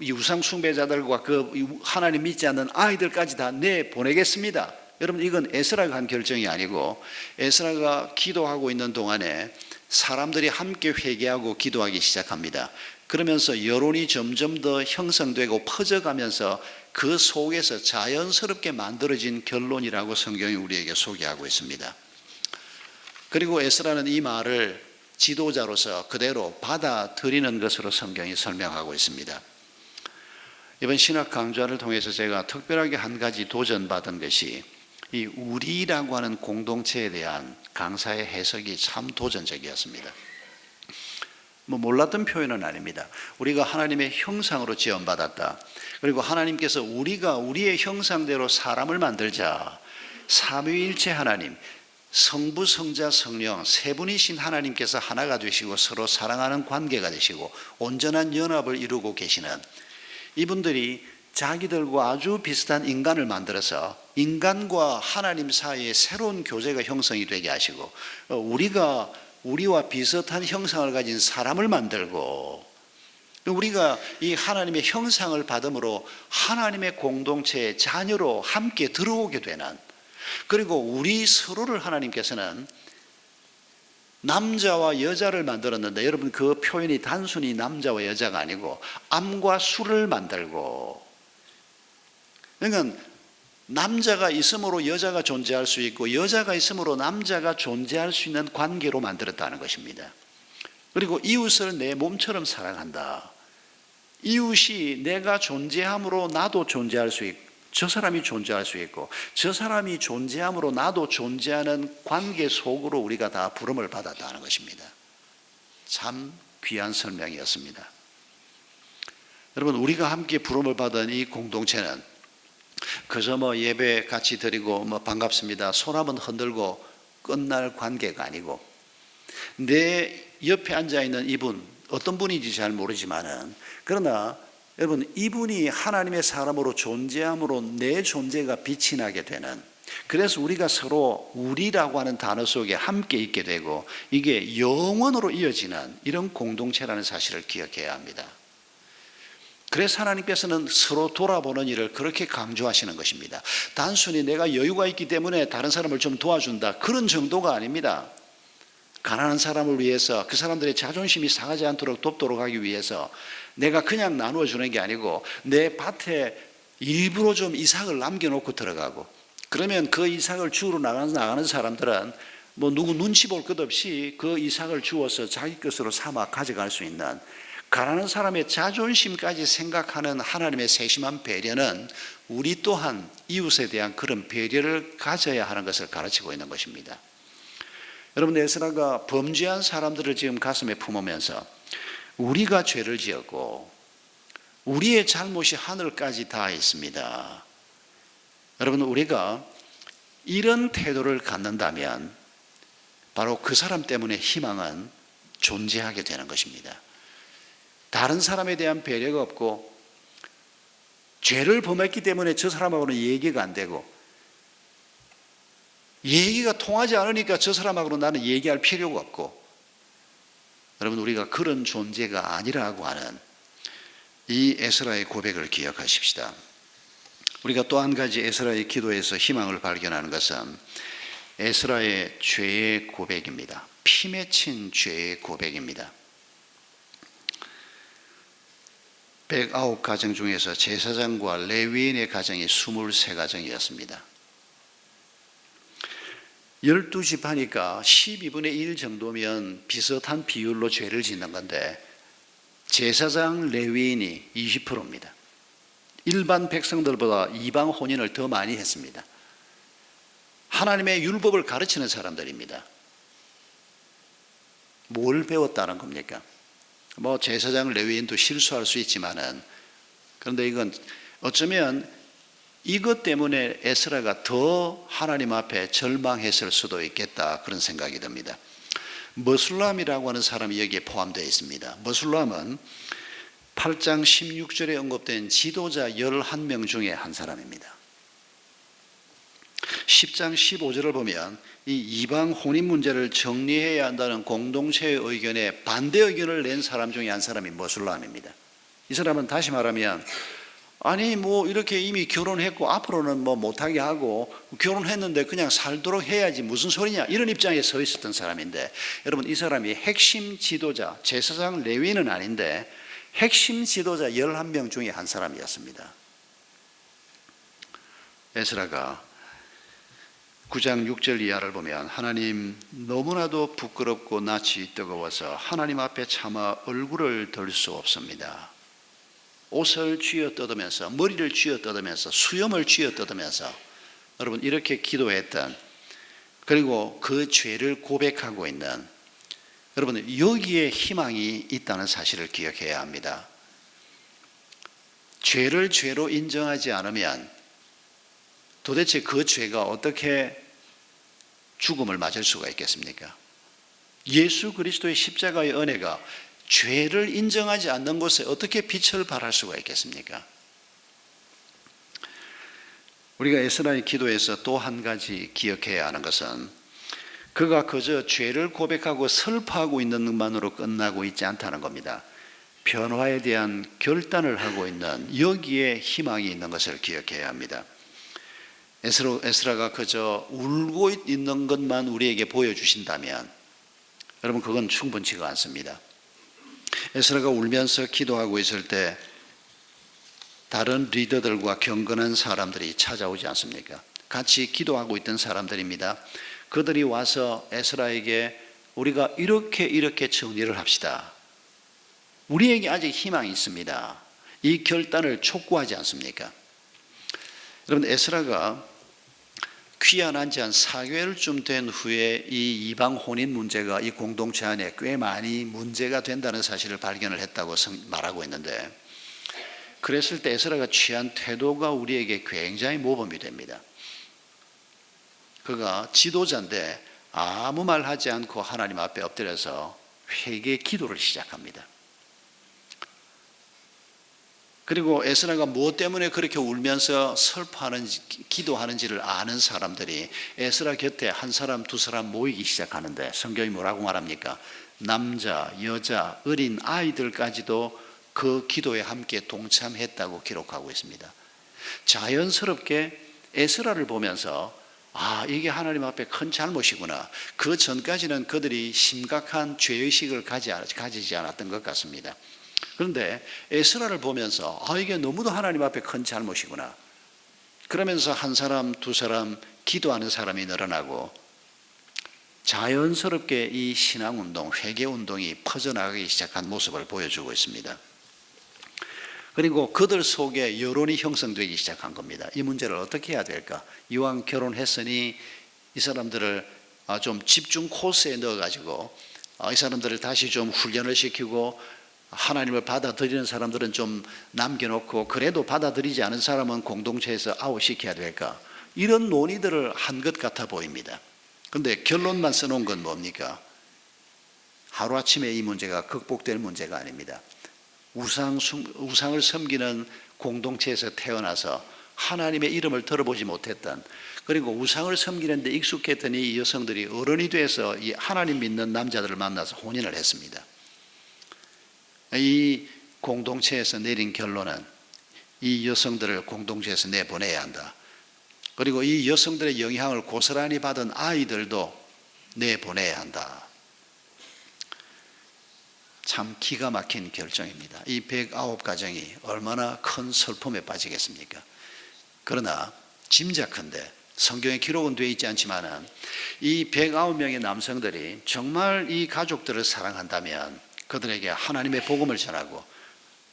이 우상 숭배자들과 그 하나님 믿지 않는 아이들까지 다 내보내겠습니다. 여러분, 이건 에스라가 한 결정이 아니고 에스라가 기도하고 있는 동안에 사람들이 함께 회개하고 기도하기 시작합니다. 그러면서 여론이 점점 더 형성되고 퍼져가면서 그 속에서 자연스럽게 만들어진 결론이라고 성경이 우리에게 소개하고 있습니다. 그리고 에스라는 이 말을 지도자로서 그대로 받아들이는 것으로 성경이 설명하고 있습니다. 이번 신학 강좌를 통해서 제가 특별하게 한 가지 도전받은 것이 이 우리라고 하는 공동체에 대한 강사의 해석이 참 도전적이었습니다. 몰랐던 표현은 아닙니다. 우리가 하나님의 형상으로 지음받았다. 그리고 하나님께서 우리가 우리의 형상대로 사람을 만들자. 삼위일체 하나님, 성부, 성자, 성령 세 분이신 하나님께서 하나가 되시고 서로 사랑하는 관계가 되시고 온전한 연합을 이루고 계시는 이분들이 자기들과 아주 비슷한 인간을 만들어서 인간과 하나님 사이에 새로운 교제가 형성이 되게 하시고, 우리가 우리와 비슷한 형상을 가진 사람을 만들고, 우리가 이 하나님의 형상을 받음으로 하나님의 공동체의 자녀로 함께 들어오게 되는, 그리고 우리 서로를 하나님께서는 남자와 여자를 만들었는데, 여러분 그 표현이 단순히 남자와 여자가 아니고 암과 수를 만들고, 그러니까 남자가 있음으로 여자가 존재할 수 있고 여자가 있음으로 남자가 존재할 수 있는 관계로 만들었다는 것입니다. 그리고 이웃을 내 몸처럼 사랑한다. 이웃이 내가 존재함으로 나도 존재할 수 있고, 저 사람이 존재할 수 있고, 저 사람이 존재함으로 나도 존재하는 관계 속으로 우리가 다 부름을 받았다는 것입니다. 참 귀한 설명이었습니다. 여러분, 우리가 함께 부름을 받은 이 공동체는 그저 예배 같이 드리고 반갑습니다, 손 한번 흔들고 끝날 관계가 아니고, 내 옆에 앉아있는 이분 어떤 분인지 잘 모르지만은, 그러나 여러분, 이분이 하나님의 사람으로 존재함으로 내 존재가 빛이 나게 되는, 그래서 우리가 서로 우리라고 하는 단어 속에 함께 있게 되고 이게 영원으로 이어지는 이런 공동체라는 사실을 기억해야 합니다. 그래서 하나님께서는 서로 돌아보는 일을 그렇게 강조하시는 것입니다. 단순히 내가 여유가 있기 때문에 다른 사람을 좀 도와준다, 그런 정도가 아닙니다. 가난한 사람을 위해서, 그 사람들의 자존심이 상하지 않도록 돕도록 하기 위해서 내가 그냥 나누어 주는 게 아니고 내 밭에 일부러 좀 이삭을 남겨놓고 들어가고, 그러면 그 이삭을 주우러 나가는 사람들은 누구 눈치 볼 것 없이 그 이삭을 주워서 자기 것으로 삼아 가져갈 수 있는, 가난한 사람의 자존심까지 생각하는 하나님의 세심한 배려는 우리 또한 이웃에 대한 그런 배려를 가져야 하는 것을 가르치고 있는 것입니다. 여러분, 에스라가 범죄한 사람들을 지금 가슴에 품으면서 우리가 죄를 지었고 우리의 잘못이 하늘까지 닿아 있습니다. 여러분, 우리가 이런 태도를 갖는다면 바로 그 사람 때문에 희망은 존재하게 되는 것입니다. 다른 사람에 대한 배려가 없고 죄를 범했기 때문에 저 사람하고는 얘기가 안 되고, 얘기가 통하지 않으니까 저 사람하고는 나는 얘기할 필요가 없고, 여러분, 우리가 그런 존재가 아니라고 하는 이 에스라의 고백을 기억하십시다. 우리가 또 한 가지 에스라의 기도에서 희망을 발견하는 것은 에스라의 죄의 고백입니다. 피 맺힌 죄의 고백입니다. 109가정 중에서 제사장과 레위인의 가정이 23가정이었습니다. 12집 하니까 12분의 1 정도면 비슷한 비율로 죄를 짓는 건데, 제사장 레위인이 20%입니다. 일반 백성들보다 이방 혼인을 더 많이 했습니다. 하나님의 율법을 가르치는 사람들입니다. 뭘 배웠다는 겁니까? 제사장 레위인도 실수할 수 있지만은, 그런데 이건 어쩌면 이것 때문에 에스라가 더 하나님 앞에 절망했을 수도 있겠다, 그런 생각이 듭니다. 머술람이라고 하는 사람이 여기에 포함되어 있습니다. 머술람은 8장 16절에 언급된 지도자 11명 중에 한 사람입니다. 10장 15절을 보면 이 이방 혼인 문제를 정리해야 한다는 공동체의 의견에 반대 의견을 낸 사람 중에 한 사람이 머술람입니다. 이 사람은 다시 말하면, 아니 이렇게 이미 결혼했고 앞으로는 못하게 하고 결혼했는데 그냥 살도록 해야지 무슨 소리냐, 이런 입장에 서 있었던 사람인데, 여러분, 이 사람이 핵심 지도자, 제사장 레위는 아닌데 핵심 지도자 11명 중에 한 사람이었습니다. 에스라가 9장 6절 이하를 보면, 하나님, 너무나도 부끄럽고 낯이 뜨거워서 하나님 앞에 차마 얼굴을 들 수 없습니다. 옷을 쥐어뜯으면서, 머리를 쥐어뜯으면서, 수염을 쥐어뜯으면서 여러분 이렇게 기도했던, 그리고 그 죄를 고백하고 있는, 여러분 여기에 희망이 있다는 사실을 기억해야 합니다. 죄를 죄로 인정하지 않으면 도대체 그 죄가 어떻게 죽음을 맞을 수가 있겠습니까? 예수 그리스도의 십자가의 은혜가 죄를 인정하지 않는 곳에 어떻게 빛을 발할 수가 있겠습니까? 우리가 에스라의 기도에서 또 한 가지 기억해야 하는 것은, 그가 그저 죄를 고백하고 슬퍼하고 있는 것만으로 끝나고 있지 않다는 겁니다. 변화에 대한 결단을 하고 있는, 여기에 희망이 있는 것을 기억해야 합니다. 에스라가 그저 울고 있는 것만 우리에게 보여주신다면, 여러분, 그건 충분치가 않습니다. 에스라가 울면서 기도하고 있을 때 다른 리더들과 경건한 사람들이 찾아오지 않습니까? 같이 기도하고 있던 사람들입니다. 그들이 와서 에스라에게 우리가 이렇게 정리를 합시다. 우리에게 아직 희망이 있습니다. 이 결단을 촉구하지 않습니까? 여러분, 에스라가 귀환한 지 한 4개월쯤 된 후에 이 이방 혼인 문제가 이 공동체 안에 꽤 많이 문제가 된다는 사실을 발견을 했다고 말하고 있는데, 그랬을 때 에스라가 취한 태도가 우리에게 굉장히 모범이 됩니다. 그가 지도자인데 아무 말 하지 않고 하나님 앞에 엎드려서 회개 기도를 시작합니다. 그리고 에스라가 무엇 때문에 그렇게 울면서 슬퍼하는지, 기도하는지를 아는 사람들이 에스라 곁에 한 사람, 두 사람 모이기 시작하는데, 성경이 뭐라고 말합니까? 남자, 여자, 어린 아이들까지도 그 기도에 함께 동참했다고 기록하고 있습니다. 자연스럽게 에스라를 보면서 이게 하나님 앞에 큰 잘못이구나. 그 전까지는 그들이 심각한 죄의식을 가지지 않았던 것 같습니다. 그런데 에스라를 보면서 이게 너무도 하나님 앞에 큰 잘못이구나. 그러면서 한 사람, 두 사람 기도하는 사람이 늘어나고 자연스럽게 이 신앙운동, 회개운동이 퍼져나가기 시작한 모습을 보여주고 있습니다. 그리고 그들 속에 여론이 형성되기 시작한 겁니다. 이 문제를 어떻게 해야 될까? 이왕 결혼했으니 이 사람들을 좀 집중 코스에 넣어가지고 이 사람들을 다시 좀 훈련을 시키고, 하나님을 받아들이는 사람들은 좀 남겨놓고 그래도 받아들이지 않은 사람은 공동체에서 아웃시켜야 될까? 이런 논의들을 한 것 같아 보입니다. 그런데 결론만 써놓은 건 뭡니까? 하루아침에 이 문제가 극복될 문제가 아닙니다. 우상을 섬기는 공동체에서 태어나서 하나님의 이름을 들어보지 못했던, 그리고 우상을 섬기는데 익숙했던 이 여성들이 어른이 돼서 이 하나님 믿는 남자들을 만나서 혼인을 했습니다. 이 공동체에서 내린 결론은 이 여성들을 공동체에서 내보내야 한다. 그리고 이 여성들의 영향을 고스란히 받은 아이들도 내보내야 한다. 참 기가 막힌 결정입니다. 이 109가정이 얼마나 큰 슬픔에 빠지겠습니까? 그러나 짐작컨대, 성경에 기록은 되어 있지 않지만 이 109명의 남성들이 정말 이 가족들을 사랑한다면 그들에게 하나님의 복음을 전하고,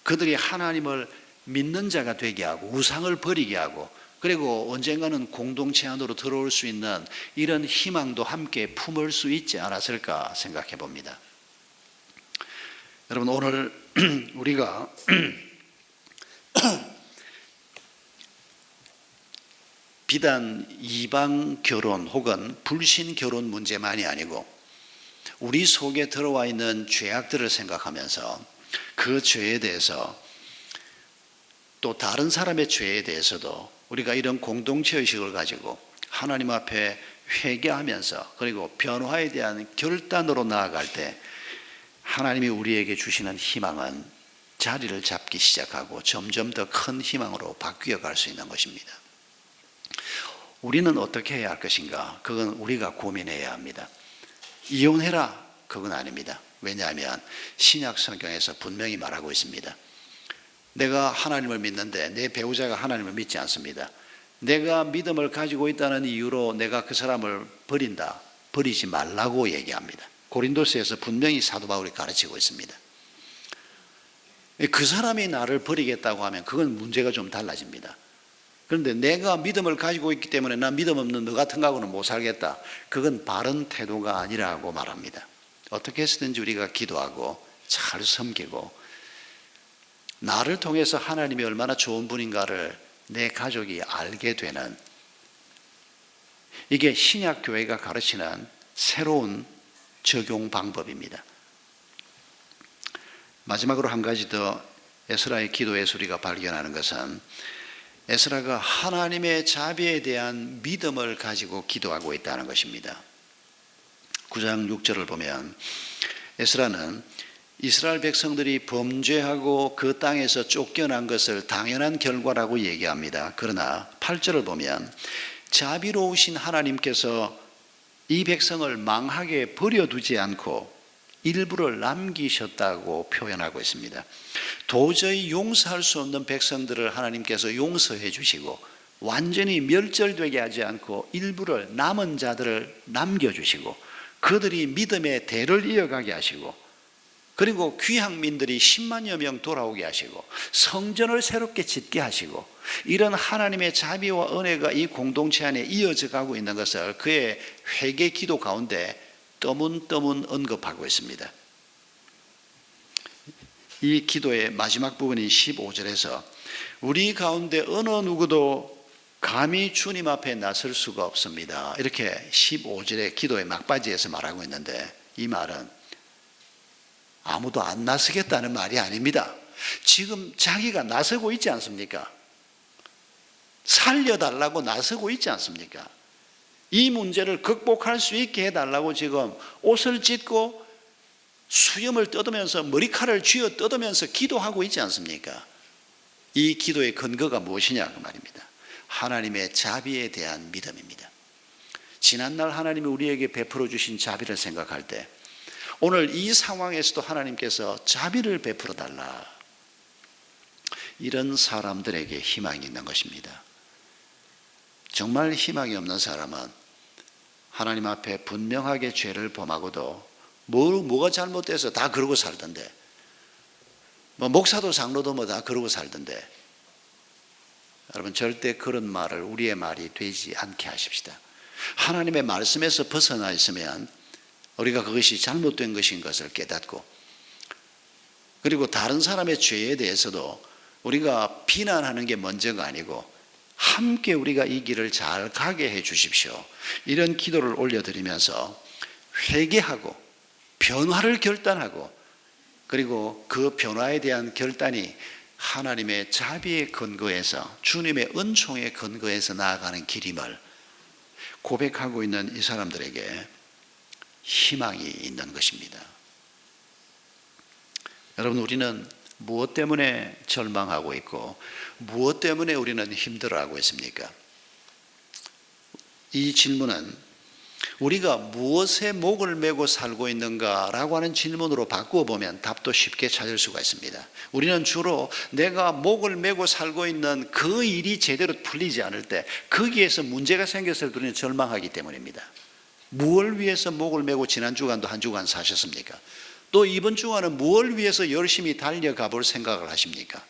그들이 하나님을 믿는 자가 되게 하고 우상을 버리게 하고, 그리고 언젠가는 공동체 안으로 들어올 수 있는 이런 희망도 함께 품을 수 있지 않았을까 생각해 봅니다. 여러분, 오늘 우리가 비단 이방 결혼 혹은 불신 결혼 문제만이 아니고 우리 속에 들어와 있는 죄악들을 생각하면서 그 죄에 대해서, 또 다른 사람의 죄에 대해서도 우리가 이런 공동체 의식을 가지고 하나님 앞에 회개하면서, 그리고 변화에 대한 결단으로 나아갈 때 하나님이 우리에게 주시는 희망은 자리를 잡기 시작하고 점점 더 큰 희망으로 바뀌어 갈 수 있는 것입니다. 우리는 어떻게 해야 할 것인가? 그건 우리가 고민해야 합니다. 이혼해라, 그건 아닙니다. 왜냐하면 신약 성경에서 분명히 말하고 있습니다. 내가 하나님을 믿는데 내 배우자가 하나님을 믿지 않습니다. 내가 믿음을 가지고 있다는 이유로 내가 그 사람을 버린다, 버리지 말라고 얘기합니다. 고린도서에서 분명히 사도 바울이 가르치고 있습니다. 그 사람이 나를 버리겠다고 하면 그건 문제가 좀 달라집니다. 그런데 내가 믿음을 가지고 있기 때문에 나 믿음 없는 너 같은 거하고는 못 살겠다, 그건 바른 태도가 아니라고 말합니다. 어떻게 해서든지 우리가 기도하고 잘 섬기고 나를 통해서 하나님이 얼마나 좋은 분인가를 내 가족이 알게 되는, 이게 신약교회가 가르치는 새로운 적용 방법입니다. 마지막으로 한 가지 더 에스라의 기도에서 우리가 발견하는 것은, 에스라가 하나님의 자비에 대한 믿음을 가지고 기도하고 있다는 것입니다. 9장 6절을 보면 에스라는 이스라엘 백성들이 범죄하고 그 땅에서 쫓겨난 것을 당연한 결과라고 얘기합니다. 그러나 8절을 보면 자비로우신 하나님께서 이 백성을 망하게 버려두지 않고 일부를 남기셨다고 표현하고 있습니다. 도저히 용서할 수 없는 백성들을 하나님께서 용서해 주시고 완전히 멸절되게 하지 않고 일부를 남은 자들을 남겨주시고 그들이 믿음의 대를 이어가게 하시고 그리고 귀향민들이 10만여 명 돌아오게 하시고 성전을 새롭게 짓게 하시고 이런 하나님의 자비와 은혜가 이 공동체 안에 이어져 가고 있는 것을 그의 회개 기도 가운데 떠문떠문 언급하고 있습니다. 이 기도의 마지막 부분인 15절에서 우리 가운데 어느 누구도 감히 주님 앞에 나설 수가 없습니다. 이렇게 15절의 기도의 막바지에서 말하고 있는데 이 말은 아무도 안 나서겠다는 말이 아닙니다. 지금 자기가 나서고 있지 않습니까? 살려달라고 나서고 있지 않습니까? 이 문제를 극복할 수 있게 해달라고 지금 옷을 찢고 수염을 뜯으면서 머리카락을 쥐어 뜯으면서 기도하고 있지 않습니까? 이 기도의 근거가 무엇이냐 그 말입니다. 하나님의 자비에 대한 믿음입니다. 지난날 하나님이 우리에게 베풀어 주신 자비를 생각할 때 오늘 이 상황에서도 하나님께서 자비를 베풀어 달라. 이런 사람들에게 희망이 있는 것입니다. 정말 희망이 없는 사람은 하나님 앞에 분명하게 죄를 범하고도 뭐가 잘못돼서 다 그러고 살던데 목사도 장로도 다 그러고 살던데 여러분 절대 그런 말을 우리의 말이 되지 않게 하십시다. 하나님의 말씀에서 벗어나 있으면 우리가 그것이 잘못된 것인 것을 깨닫고 그리고 다른 사람의 죄에 대해서도 우리가 비난하는 게 먼저가 아니고 함께 우리가 이 길을 잘 가게 해 주십시오. 이런 기도를 올려드리면서 회개하고 변화를 결단하고 그리고 그 변화에 대한 결단이 하나님의 자비의 근거에서 주님의 은총의 근거에서 나아가는 길임을 고백하고 있는 이 사람들에게 희망이 있는 것입니다. 여러분 우리는 무엇 때문에 절망하고 있고 무엇 때문에 우리는 힘들어하고 있습니까? 이 질문은 우리가 무엇에 목을 메고 살고 있는가라고 하는 질문으로 바꾸어 보면 답도 쉽게 찾을 수가 있습니다. 우리는 주로 내가 목을 메고 살고 있는 그 일이 제대로 풀리지 않을 때 거기에서 문제가 생겼을 때 우리는 절망하기 때문입니다. 무엇을 위해서 목을 메고 지난 주간도 한 주간 사셨습니까? 또 이번 주간은 무엇을 위해서 열심히 달려가 볼 생각을 하십니까?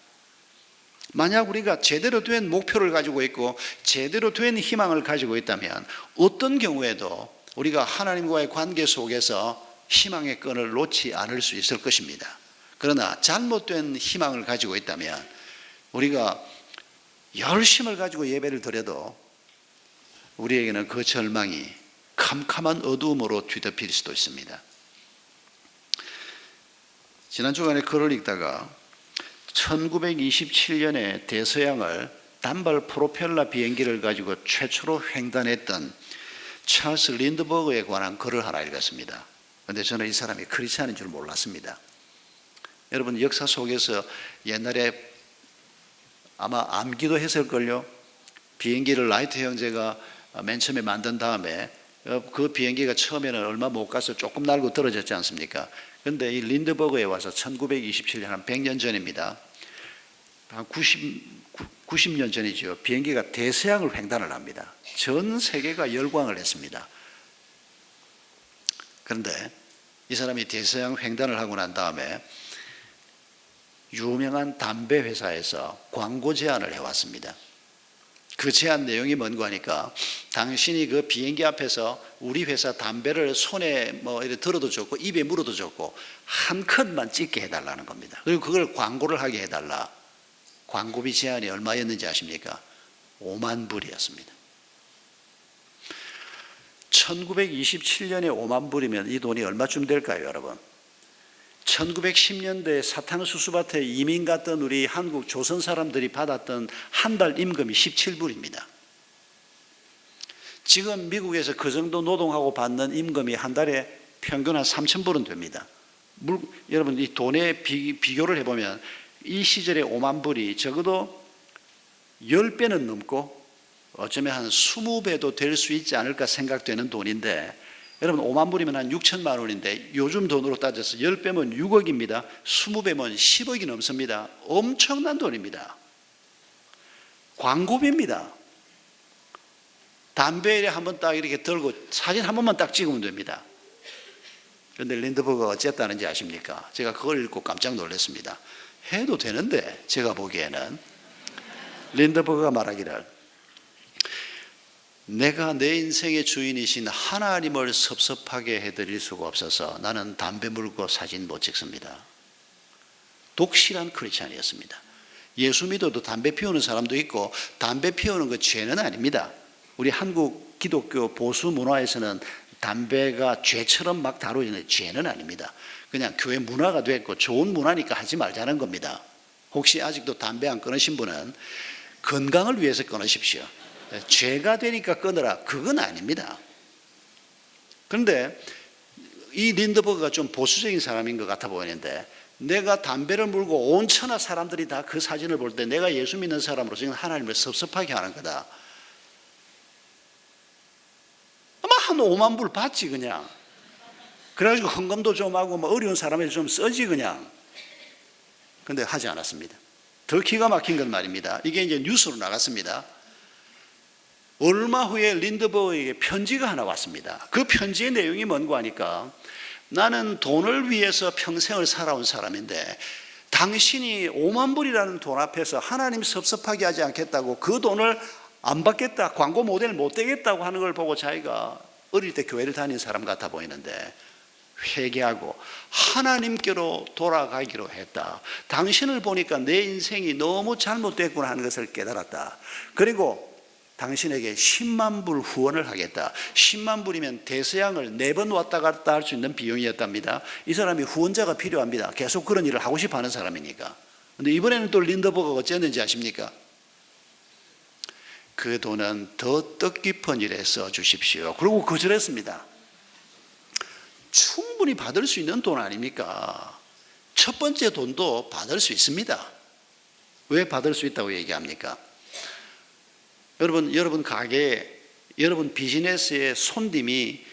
만약 우리가 제대로 된 목표를 가지고 있고 제대로 된 희망을 가지고 있다면 어떤 경우에도 우리가 하나님과의 관계 속에서 희망의 끈을 놓지 않을 수 있을 것입니다. 그러나 잘못된 희망을 가지고 있다면 우리가 열심을 가지고 예배를 드려도 우리에게는 그 절망이 캄캄한 어두움으로 뒤덮일 수도 있습니다. 지난 주간에 글을 읽다가 1927년에 대서양을 단발 프로펠러 비행기를 가지고 최초로 횡단했던 찰스 린드버그에 관한 글을 하나 읽었습니다. 그런데 저는 이 사람이 크리스찬인 줄 몰랐습니다. 여러분 역사 속에서 옛날에 아마 암기도 했을걸요. 비행기를 라이트 형제가 맨 처음에 만든 다음에 그 비행기가 처음에는 얼마 못 가서 조금 날고 떨어졌지 않습니까? 그런데 이 린드버그에 와서 1927년 한 100년 전입니다. 한 90년 전이죠. 비행기가 대서양을 횡단을 합니다. 전 세계가 열광을 했습니다. 그런데 이 사람이 대서양 횡단을 하고 난 다음에 유명한 담배 회사에서 광고 제안을 해왔습니다. 그 제안 내용이 뭔가 하니까 당신이 그 비행기 앞에서 우리 회사 담배를 손에 이렇게 들어도 좋고 입에 물어도 좋고 한 컷만 찍게 해달라는 겁니다. 그리고 그걸 광고를 하게 해달라. 광고비 제한이 얼마였는지 아십니까? 5만 불이었습니다. 1927년에 5만 불이면 이 돈이 얼마쯤 될까요, 여러분? 1910년대 사탕수수밭에 이민 갔던 우리 한국 조선 사람들이 받았던 한 달 임금이 17불입니다. 지금 미국에서 그 정도 노동하고 받는 임금이 한 달에 평균 한 3,000불은 됩니다. 여러분 이 돈의 비교를 해보면 이 시절에 5만 불이 적어도 10배는 넘고 어쩌면 한 20배도 될 수 있지 않을까 생각되는 돈인데 여러분 5만 불이면 한 6천만 원인데 요즘 돈으로 따져서 10배면 6억입니다. 20배면 10억이 넘습니다. 엄청난 돈입니다. 광고비입니다. 담배에 한번 딱 이렇게 들고 사진 한 번만 딱 찍으면 됩니다. 그런데 린드버그가 어쨌다는지 아십니까? 제가 그걸 읽고 깜짝 놀랐습니다. 해도 되는데 제가 보기에는 린드버그가 말하기를 내가 내 인생의 주인이신 하나님을 섭섭하게 해드릴 수가 없어서 나는 담배 물고 사진 못 찍습니다. 독실한 크리스찬이었습니다. 예수 믿어도 담배 피우는 사람도 있고 담배 피우는 거 죄는 아닙니다. 우리 한국 기독교 보수 문화에서는 담배가 죄처럼 막 다루지는 죄는 아닙니다. 그냥 교회 문화가 됐고 좋은 문화니까 하지 말자는 겁니다. 혹시 아직도 담배 안 끊으신 분은 건강을 위해서 끊으십시오. 죄가 되니까 끊으라, 그건 아닙니다. 그런데 이 린드버그가 좀 보수적인 사람인 것 같아 보이는데 내가 담배를 물고 온 천하 사람들이 다 그 사진을 볼 때 내가 예수 믿는 사람으로서 하나님을 섭섭하게 하는 거다. 아마 한 5만 불 받지 그냥. 그래가지고 헌금도 좀 하고 뭐 어려운 사람에게 좀 써지 그냥. 근데 하지 않았습니다. 더 기가 막힌 건 말입니다. 이게 이제 뉴스로 나갔습니다. 얼마 후에 린드버그에게 편지가 하나 왔습니다. 그 편지의 내용이 뭔고 하니까 나는 돈을 위해서 평생을 살아온 사람인데 당신이 5만 불이라는 돈 앞에서 하나님 섭섭하게 하지 않겠다고 그 돈을 안 받겠다, 광고 모델 못 되겠다고 하는 걸 보고 자기가 어릴 때 교회를 다닌 사람 같아 보이는데 회개하고 하나님께로 돌아가기로 했다. 당신을 보니까 내 인생이 너무 잘못됐구나 하는 것을 깨달았다. 그리고 당신에게 10만 불 후원을 하겠다. 10만 불이면 대서양을 4번 왔다 갔다 할 수 있는 비용이었답니다. 이 사람이 후원자가 필요합니다. 계속 그런 일을 하고 싶어 하는 사람이니까. 그런데 이번에는 또 린드버그가 어쨌는지 아십니까? 그 돈은 더 뜻깊은 일에 써 주십시오. 그리고 거절했습니다. 충분히 받을 수 있는 돈 아닙니까? 첫 번째 돈도 받을 수 있습니다. 왜 받을 수 있다고 얘기합니까? 여러분 가게에, 여러분 비즈니스의 손님이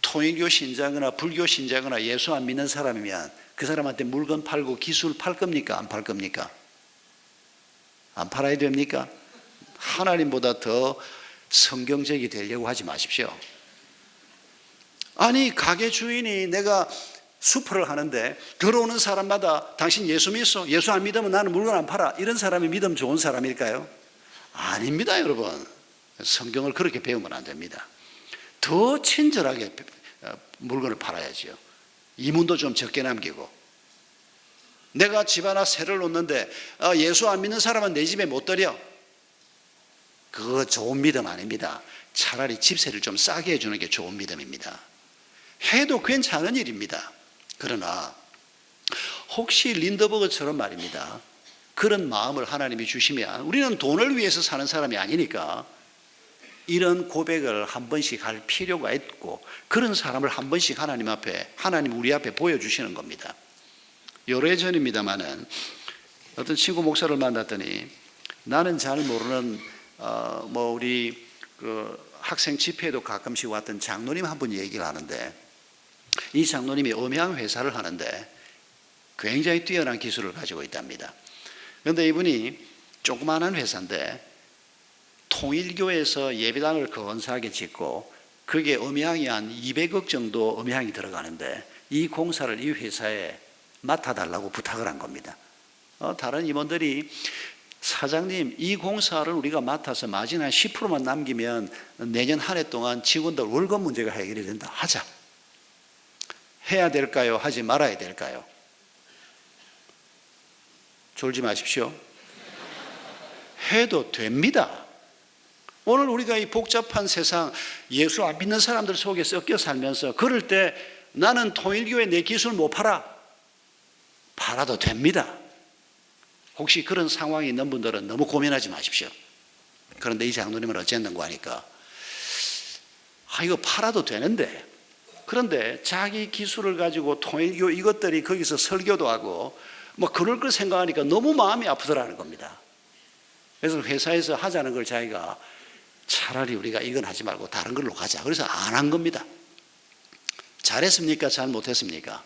통일교 신자거나 불교 신자거나 예수 안 믿는 사람이면 그 사람한테 물건 팔고 기술 팔 겁니까? 안 팔 겁니까? 안 팔아야 됩니까? 하나님보다 더 성경적이 되려고 하지 마십시오. 아니 가게 주인이 내가 수퍼를 하는데 들어오는 사람마다 당신 예수 믿어? 예수 안 믿으면 나는 물건 안 팔아. 이런 사람이 믿음 좋은 사람일까요? 아닙니다, 여러분. 성경을 그렇게 배우면 안 됩니다. 더 친절하게 물건을 팔아야죠. 이문도 좀 적게 남기고. 내가 집 하나 새를 놓는데 예수 안 믿는 사람은 내 집에 못 들여. 그거 좋은 믿음 아닙니다. 차라리 집세를 좀 싸게 해주는 게 좋은 믿음입니다. 해도 괜찮은 일입니다. 그러나 혹시 린드버그처럼 말입니다. 그런 마음을 하나님이 주시면 우리는 돈을 위해서 사는 사람이 아니니까 이런 고백을 한 번씩 할 필요가 있고 그런 사람을 한 번씩 하나님 우리 앞에 보여주시는 겁니다. 여러 해 전입니다마는 어떤 친구 목사를 만났더니 나는 잘 모르는 우리 그 학생 집회에도 가끔씩 왔던 장로님 한 분이 얘기를 하는데 이 장로님이 음향 회사를 하는데 굉장히 뛰어난 기술을 가지고 있답니다. 그런데 이분이 조그마한 회사인데 통일교에서 예배당을 건사하게 짓고 그게 음향이 한 200억 정도 음향이 들어가는데 이 공사를 이 회사에 맡아달라고 부탁을 한 겁니다. 다른 임원들이 사장님 이 공사를 우리가 맡아서 마진 한 10%만 남기면 내년 한 해 동안 직원들 월급 문제가 해결이 된다. 하자. 해야 될까요? 하지 말아야 될까요? 졸지 마십시오. 해도 됩니다. 오늘 우리가 이 복잡한 세상 예수 안 믿는 사람들 속에 섞여 살면서 그럴 때 나는 통일교회 내 기술 못 팔아도 됩니다. 혹시 그런 상황이 있는 분들은 너무 고민하지 마십시오. 그런데 이 장로님은 어쨌는고 하니까 이거 팔아도 되는데 그런데 자기 기술을 가지고 통일교 이것들이 거기서 설교도 하고 그럴 걸 생각하니까 너무 마음이 아프더라는 겁니다. 그래서 회사에서 하자는 걸 자기가 차라리 우리가 이건 하지 말고 다른 걸로 가자. 그래서 안 한 겁니다. 잘했습니까? 잘 못했습니까?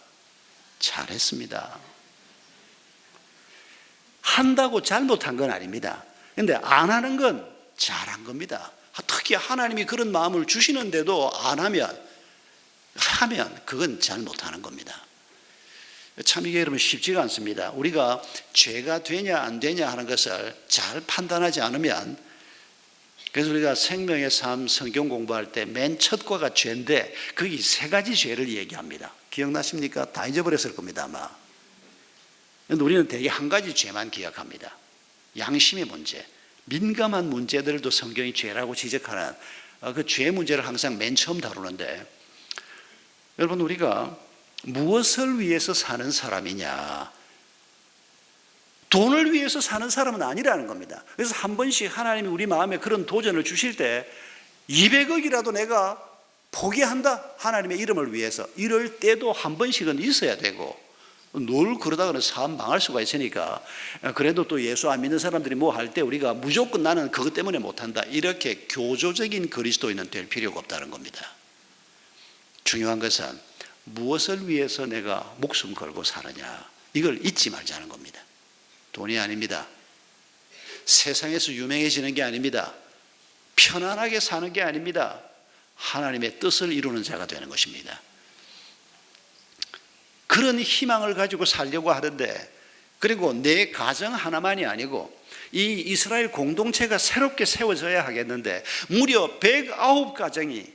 잘했습니다. 한다고 잘못한 건 아닙니다. 그런데 안 하는 건 잘한 겁니다. 특히 하나님이 그런 마음을 주시는데도 안 하면 그건 잘못하는 겁니다. 참 이게 여러분 쉽지가 않습니다. 우리가 죄가 되냐 안 되냐 하는 것을 잘 판단하지 않으면, 그래서 우리가 생명의 삶 성경 공부할 때 맨 첫 과가 죄인데 거기 세 가지 죄를 얘기합니다. 기억나십니까? 다 잊어버렸을 겁니다 아마. 그런데 우리는 대개 한 가지 죄만 기억합니다. 양심의 문제, 민감한 문제들도 성경이 죄라고 지적하는 그 죄 문제를 항상 맨 처음 다루는데, 여러분 우리가 무엇을 위해서 사는 사람이냐? 돈을 위해서 사는 사람은 아니라는 겁니다. 그래서 한 번씩 하나님이 우리 마음에 그런 도전을 주실 때 200억이라도 내가 포기한다, 하나님의 이름을 위해서, 이럴 때도 한 번씩은 있어야 되고, 늘 그러다가는 사업 망할 수가 있으니까 그래도 또 예수 안 믿는 사람들이 뭐 할 때 우리가 무조건 나는 그것 때문에 못한다, 이렇게 교조적인 그리스도인은 될 필요가 없다는 겁니다. 중요한 것은 무엇을 위해서 내가 목숨 걸고 사느냐, 이걸 잊지 말자는 겁니다. 돈이 아닙니다. 세상에서 유명해지는 게 아닙니다. 편안하게 사는 게 아닙니다. 하나님의 뜻을 이루는 자가 되는 것입니다. 그런 희망을 가지고 살려고 하는데, 그리고 내 가정 하나만이 아니고 이 이스라엘 공동체가 새롭게 세워져야 하겠는데, 무려 109가정이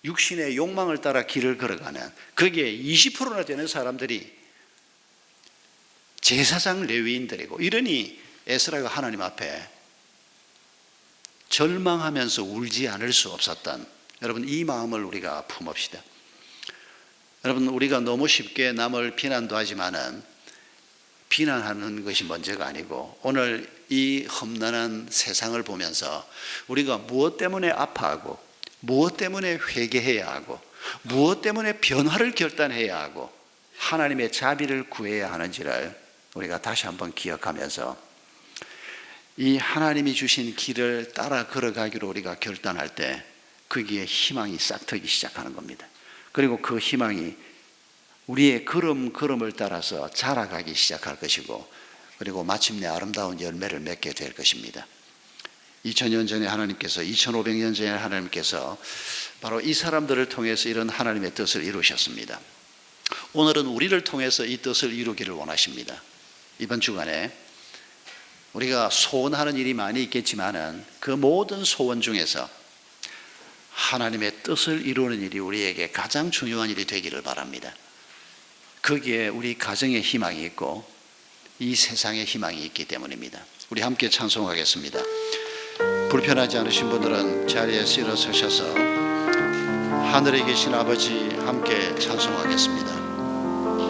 육신의 욕망을 따라 길을 걸어가는, 거기에 20%나 되는 사람들이 제사장 레위인들이고, 이러니 에스라가 하나님 앞에 절망하면서 울지 않을 수 없었던, 여러분 이 마음을 우리가 품읍시다. 여러분 우리가 너무 쉽게 남을 비난도 하지만은 비난하는 것이 문제가 아니고, 오늘 이 험난한 세상을 보면서 우리가 무엇 때문에 아파하고, 무엇 때문에 회개해야 하고, 무엇 때문에 변화를 결단해야 하고 하나님의 자비를 구해야 하는지를 우리가 다시 한번 기억하면서, 이 하나님이 주신 길을 따라 걸어가기로 우리가 결단할 때 거기에 희망이 싹트기 시작하는 겁니다. 그리고 그 희망이 우리의 걸음을 따라서 자라가기 시작할 것이고, 그리고 마침내 아름다운 열매를 맺게 될 것입니다. 2000년 전에 하나님께서, 2500년 전에 하나님께서 바로 이 사람들을 통해서 이런 하나님의 뜻을 이루셨습니다. 오늘은 우리를 통해서 이 뜻을 이루기를 원하십니다. 이번 주간에 우리가 소원하는 일이 많이 있겠지만은 그 모든 소원 중에서 하나님의 뜻을 이루는 일이 우리에게 가장 중요한 일이 되기를 바랍니다. 거기에 우리 가정의 희망이 있고 이 세상의 희망이 있기 때문입니다. 우리 함께 찬송하겠습니다. 불편하지 않으신 분들은 자리에서 일어서셔서 하늘에 계신 아버지 함께 찬송하겠습니다.